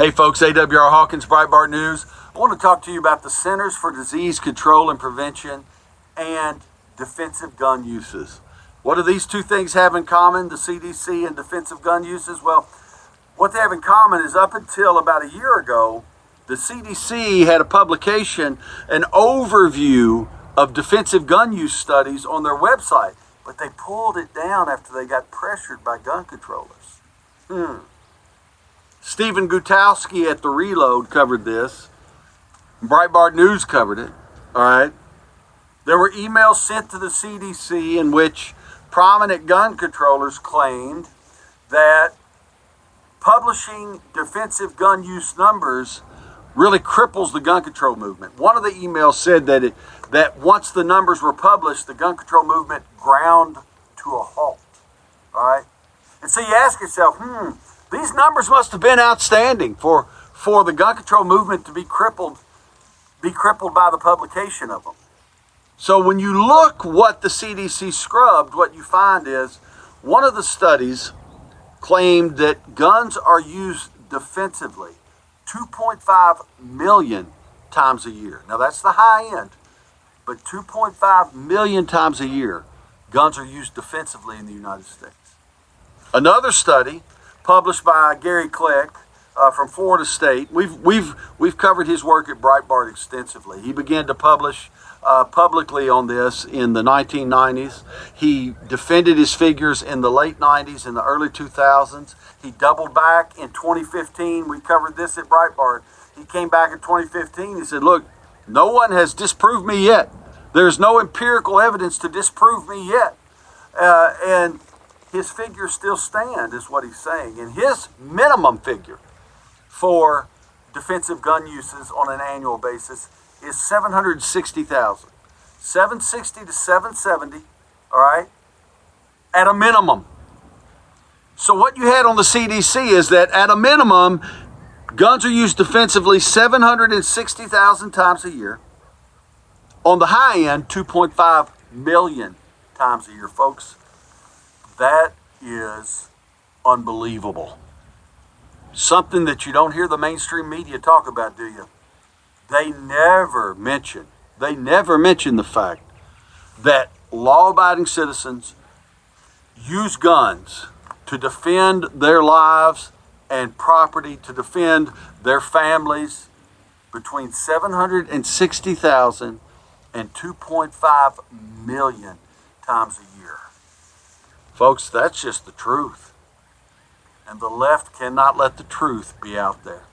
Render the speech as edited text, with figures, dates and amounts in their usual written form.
Hey folks, AWR Hawkins, Breitbart News. I want to talk to you about the Centers for Disease Control and Prevention and defensive gun uses. What do these two things have in common, the CDC and defensive gun uses? Well, what they have in common is up until about a year ago, the CDC had a publication, an overview of defensive gun use studies on their website, but they pulled it down after they got pressured by gun controllers. Stephen Gutowski at The Reload covered this. Breitbart News covered it. All right. There were emails sent to the CDC in which prominent gun controllers claimed that publishing defensive gun use numbers really cripples the gun control movement. One of the emails said that once the numbers were published, the gun control movement ground to a halt. All right. And so you ask yourself, these numbers must have been outstanding for the gun control movement to be crippled by the publication of them. So when you look what the CDC scrubbed, what you find is one of the studies claimed that guns are used defensively 2.5 million times a year. Now that's the high end, but 2.5 million times a year, guns are used defensively in the United States. Another study published by Gary Kleck from Florida State. We've covered his work at Breitbart extensively. He began to publish publicly on this in the 1990s. He defended his figures in the late 90s and the early 2000s. He doubled back in 2015. We covered this at Breitbart. He came back in 2015. He said, look, no one has disproved me yet. There's no empirical evidence to disprove me yet. And his figures still stand, is what he's saying. And his minimum figure for defensive gun uses on an annual basis is 760,000. 760 to 770, all right, at a minimum. So what you had on the CDC is that at a minimum, guns are used defensively 760,000 times a year. On the high end, 2.5 million times a year, folks. That is unbelievable. Something that you don't hear the mainstream media talk about, do you? They never mention the fact that law-abiding citizens use guns to defend their lives and property, to defend their families, between 760,000 and 2.5 million times a year. Folks, that's just the truth. And the left cannot let the truth be out there.